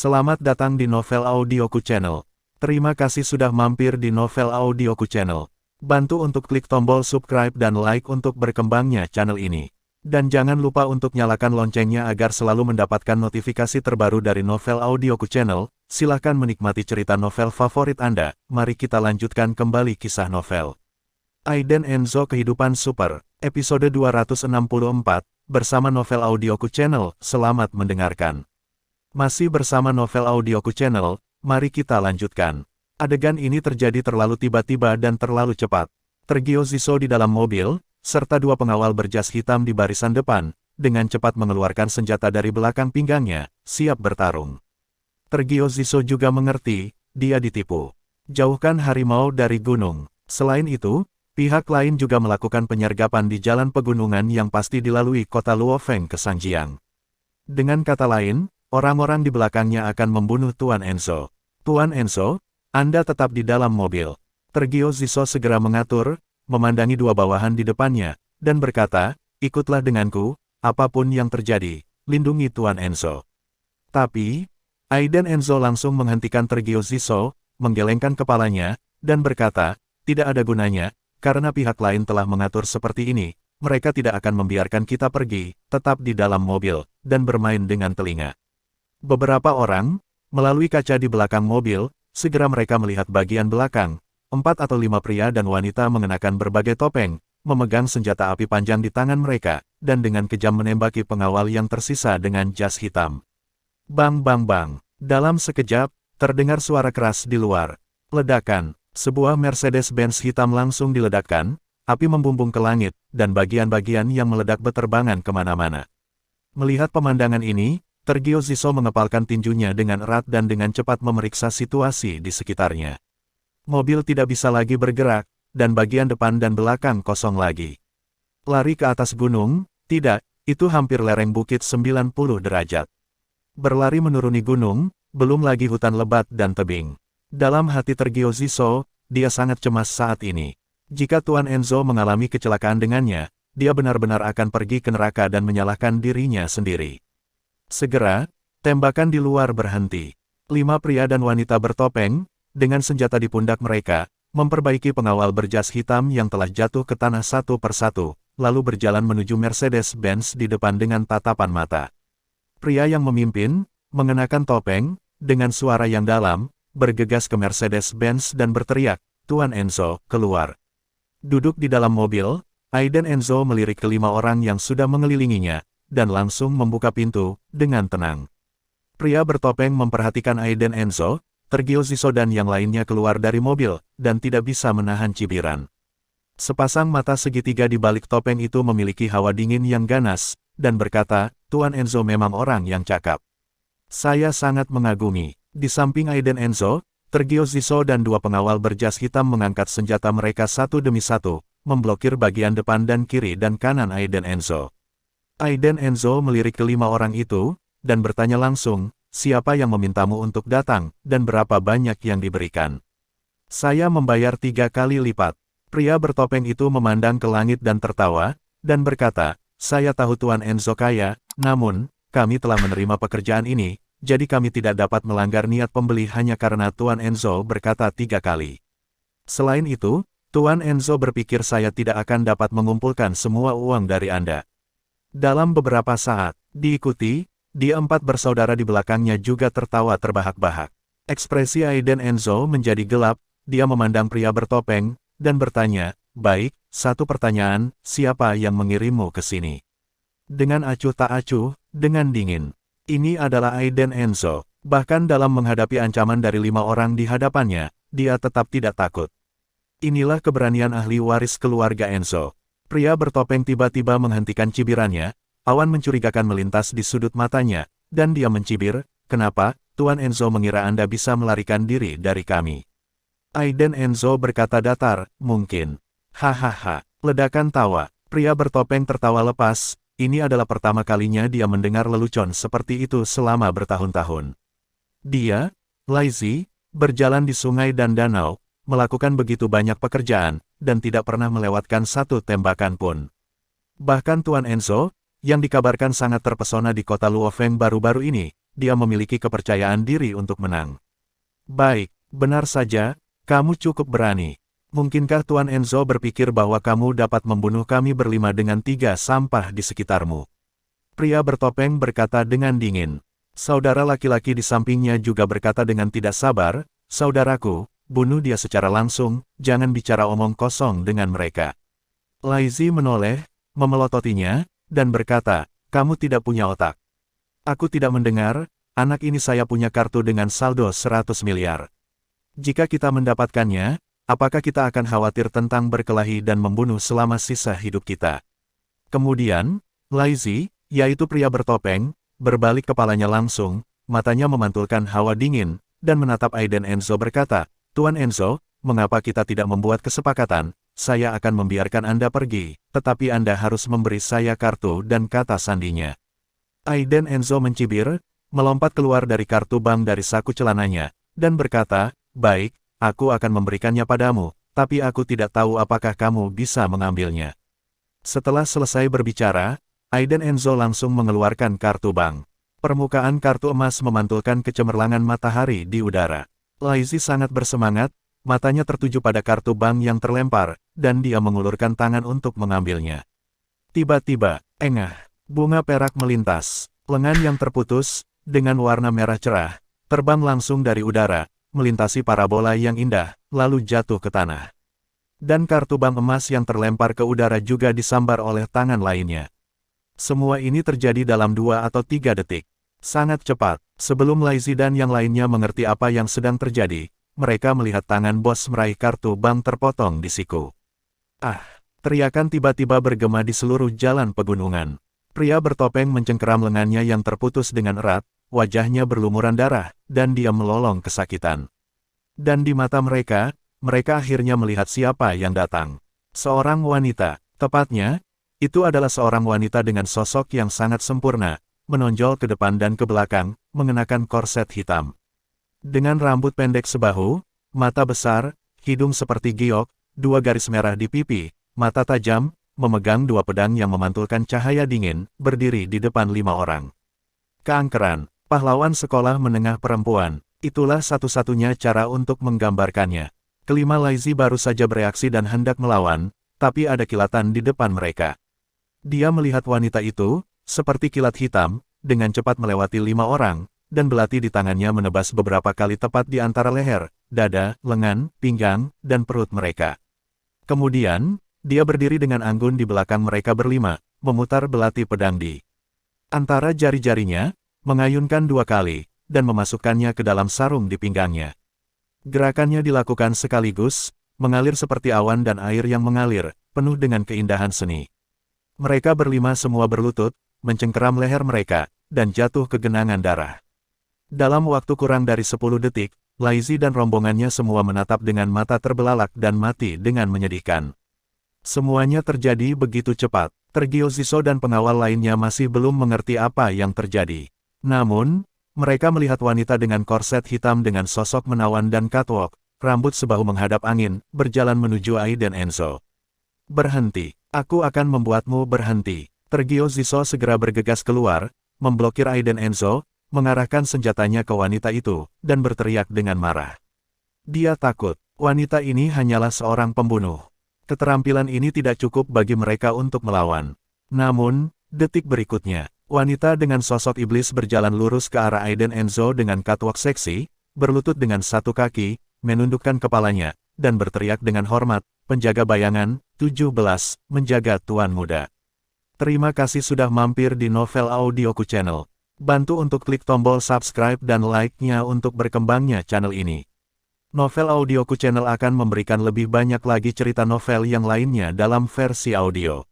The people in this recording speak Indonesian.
Selamat datang di Novel Audioku Channel. Terima kasih sudah mampir di Novel Audioku Channel. Bantu untuk klik tombol subscribe dan like untuk berkembangnya channel ini. Dan jangan lupa untuk nyalakan loncengnya agar selalu mendapatkan notifikasi terbaru dari Novel Audioku Channel. Silahkan menikmati cerita novel favorit Anda. Mari kita lanjutkan kembali kisah novel Aiden Enzo Kehidupan Super, episode 264, bersama Novel Audioku Channel. Selamat mendengarkan. Masih bersama Novel Audioku Channel, mari kita lanjutkan. Adegan ini terjadi terlalu tiba-tiba dan terlalu cepat. Tergio Ziso di dalam mobil, serta dua pengawal berjas hitam di barisan depan, dengan cepat mengeluarkan senjata dari belakang pinggangnya, siap bertarung. Tergio Ziso juga mengerti, dia ditipu. Jauhkan harimau dari gunung. Selain itu, pihak lain juga melakukan penyergapan di jalan pegunungan yang pasti dilalui kota Luofeng ke Sangjiang. Dengan kata lain, orang-orang di belakangnya akan membunuh Tuan Enzo. Tuan Enzo, Anda tetap di dalam mobil. Tergio Ziso segera mengatur, memandangi dua bawahan di depannya, dan berkata, ikutlah denganku, apapun yang terjadi, lindungi Tuan Enzo. Tapi, Aiden Enzo langsung menghentikan Tergio Ziso, menggelengkan kepalanya, dan berkata, tidak ada gunanya, karena pihak lain telah mengatur seperti ini, mereka tidak akan membiarkan kita pergi, tetap di dalam mobil, dan bermain dengan telinga. Beberapa orang, melalui kaca di belakang mobil, segera mereka melihat bagian belakang. 4 atau 5 pria dan wanita mengenakan berbagai topeng, memegang senjata api panjang di tangan mereka, dan dengan kejam menembaki pengawal yang tersisa dengan jas hitam. Bang bang bang. Dalam sekejap, terdengar suara keras di luar. Ledakan. Sebuah Mercedes-Benz hitam langsung diledakkan, api membumbung ke langit, dan bagian-bagian yang meledak beterbangan kemana-mana. Melihat pemandangan ini, Tergio Ziso mengepalkan tinjunya dengan erat dan dengan cepat memeriksa situasi di sekitarnya. Mobil tidak bisa lagi bergerak, dan bagian depan dan belakang kosong lagi. Lari ke atas gunung? Tidak, itu hampir lereng bukit 90 derajat. Berlari menuruni gunung, belum lagi hutan lebat dan tebing. Dalam hati Tergio Ziso, dia sangat cemas saat ini. Jika Tuan Enzo mengalami kecelakaan dengannya, dia benar-benar akan pergi ke neraka dan menyalahkan dirinya sendiri. Segera, tembakan di luar berhenti. 5 pria dan wanita bertopeng, dengan senjata di pundak mereka, memperbaiki pengawal berjas hitam yang telah jatuh ke tanah satu persatu, lalu berjalan menuju Mercedes-Benz di depan dengan tatapan mata. Pria yang memimpin, mengenakan topeng, dengan suara yang dalam, bergegas ke Mercedes-Benz dan berteriak, Tuan Enzo, keluar. Duduk di dalam mobil, Aiden Enzo melirik ke 5 orang yang sudah mengelilinginya, dan langsung membuka pintu, dengan tenang. Pria bertopeng memperhatikan Aiden Enzo, Tergio Ziso dan yang lainnya keluar dari mobil, dan tidak bisa menahan cibiran. Sepasang mata segitiga di balik topeng itu memiliki hawa dingin yang ganas, dan berkata, Tuan Enzo memang orang yang cakap. Saya sangat mengagumi. Di samping Aiden Enzo, Tergio Ziso dan 2 pengawal berjas hitam mengangkat senjata mereka satu demi satu, memblokir bagian depan dan kiri dan kanan Aiden Enzo. Aiden Enzo melirik ke 5 orang itu, dan bertanya langsung, siapa yang memintamu untuk datang, dan berapa banyak yang diberikan. Saya membayar 3 kali lipat. Pria bertopeng itu memandang ke langit dan tertawa, dan berkata, saya tahu Tuan Enzo kaya, namun, kami telah menerima pekerjaan ini, jadi kami tidak dapat melanggar niat pembeli hanya karena Tuan Enzo berkata 3 kali. Selain itu, Tuan Enzo berpikir saya tidak akan dapat mengumpulkan semua uang dari Anda. Dalam beberapa saat, diikuti, dia 4 bersaudara di belakangnya juga tertawa terbahak-bahak. Ekspresi Aiden Enzo menjadi gelap, dia memandang pria bertopeng, dan bertanya, baik, satu pertanyaan, siapa yang mengirimmu ke sini? Dengan acuh tak acuh, dengan dingin. Ini adalah Aiden Enzo, bahkan dalam menghadapi ancaman dari 5 orang di hadapannya, dia tetap tidak takut. Inilah keberanian ahli waris keluarga Enzo. Pria bertopeng tiba-tiba menghentikan cibirannya, awan mencurigakan melintas di sudut matanya, dan dia mencibir, kenapa, Tuan Enzo mengira Anda bisa melarikan diri dari kami? Aiden Enzo berkata datar, mungkin. Hahaha, ledakan tawa. Pria bertopeng tertawa lepas, ini adalah pertama kalinya dia mendengar lelucon seperti itu selama bertahun-tahun. Dia, lazy, berjalan di sungai dan danau, melakukan begitu banyak pekerjaan, dan tidak pernah melewatkan satu tembakan pun. Bahkan Tuan Enzo, yang dikabarkan sangat terpesona di kota Luofeng baru-baru ini, dia memiliki kepercayaan diri untuk menang. Baik, benar saja, kamu cukup berani. Mungkinkah Tuan Enzo berpikir bahwa kamu dapat membunuh kami berlima dengan 3 sampah di sekitarmu? Pria bertopeng berkata dengan dingin. Saudara laki-laki di sampingnya juga berkata dengan tidak sabar, saudaraku, bunuh dia secara langsung, jangan bicara omong kosong dengan mereka. Laizi menoleh, memelototinya, dan berkata, kamu tidak punya otak. Aku tidak mendengar, anak ini saya punya kartu dengan saldo 100 miliar. Jika kita mendapatkannya, apakah kita akan khawatir tentang berkelahi dan membunuh selama sisa hidup kita? Kemudian, Laizi, yaitu pria bertopeng, berbalik kepalanya langsung, matanya memantulkan hawa dingin, dan menatap Aiden Enzo berkata, Tuan Enzo, mengapa kita tidak membuat kesepakatan? Saya akan membiarkan Anda pergi, tetapi Anda harus memberi saya kartu dan kata sandinya. Aiden Enzo mencibir, melompat keluar dari kartu bank dari saku celananya, dan berkata, baik, aku akan memberikannya padamu, tapi aku tidak tahu apakah kamu bisa mengambilnya. Setelah selesai berbicara, Aiden Enzo langsung mengeluarkan kartu bank. Permukaan kartu emas memantulkan kecemerlangan matahari di udara. Laizi sangat bersemangat, matanya tertuju pada kartu bank yang terlempar, dan dia mengulurkan tangan untuk mengambilnya. Tiba-tiba, engah, bunga perak melintas, lengan yang terputus, dengan warna merah cerah, terbang langsung dari udara, melintasi parabola yang indah, lalu jatuh ke tanah. Dan kartu bank emas yang terlempar ke udara juga disambar oleh tangan lainnya. Semua ini terjadi dalam 2 atau 3 detik. Sangat cepat, sebelum Laizi dan yang lainnya mengerti apa yang sedang terjadi, mereka melihat tangan bos meraih kartu bank terpotong di siku. Ah! Teriakan tiba-tiba bergema di seluruh jalan pegunungan. Pria bertopeng mencengkeram lengannya yang terputus dengan erat, wajahnya berlumuran darah, dan dia melolong kesakitan. Dan di mata mereka akhirnya melihat siapa yang datang. Seorang wanita, tepatnya, itu adalah seorang wanita dengan sosok yang sangat sempurna, menonjol ke depan dan ke belakang, mengenakan korset hitam. Dengan rambut pendek sebahu, mata besar, hidung seperti giok, 2 garis merah di pipi, mata tajam, memegang 2 pedang yang memantulkan cahaya dingin, berdiri di depan 5 orang. Keangkeran, pahlawan sekolah menengah perempuan, itulah satu-satunya cara untuk menggambarkannya. Kelima Laizi baru saja bereaksi dan hendak melawan, tapi ada kilatan di depan mereka. Dia melihat wanita itu, seperti kilat hitam, dengan cepat melewati 5 orang, dan belati di tangannya menebas beberapa kali tepat di antara leher, dada, lengan, pinggang, dan perut mereka. Kemudian, dia berdiri dengan anggun di belakang mereka berlima, memutar belati pedang di antara jari-jarinya, mengayunkan 2 kali, dan memasukkannya ke dalam sarung di pinggangnya. Gerakannya dilakukan sekaligus, mengalir seperti awan dan air yang mengalir, penuh dengan keindahan seni. Mereka berlima semua berlutut, mencengkeram leher mereka, dan jatuh ke genangan darah. Dalam waktu kurang dari 10 detik, Laizi dan rombongannya semua menatap dengan mata terbelalak dan mati dengan menyedihkan. Semuanya terjadi begitu cepat, Tergio Ziso dan pengawal lainnya masih belum mengerti apa yang terjadi. Namun, mereka melihat wanita dengan korset hitam dengan sosok menawan dan catwalk, rambut sebahu menghadap angin, berjalan menuju Aiden Enzo. Berhenti, aku akan membuatmu berhenti. Tergio Ziso segera bergegas keluar, memblokir Aiden Enzo, mengarahkan senjatanya ke wanita itu, dan berteriak dengan marah. Dia takut, wanita ini hanyalah seorang pembunuh. Keterampilan ini tidak cukup bagi mereka untuk melawan. Namun, detik berikutnya, wanita dengan sosok iblis berjalan lurus ke arah Aiden Enzo dengan catwalk seksi, berlutut dengan 1 kaki, menundukkan kepalanya, dan berteriak dengan hormat, penjaga bayangan, 17, menjaga tuan muda. Terima kasih sudah mampir di Novel Audioku Channel. Bantu untuk klik tombol subscribe dan like-nya untuk berkembangnya channel ini. Novel Audioku Channel akan memberikan lebih banyak lagi cerita novel yang lainnya dalam versi audio.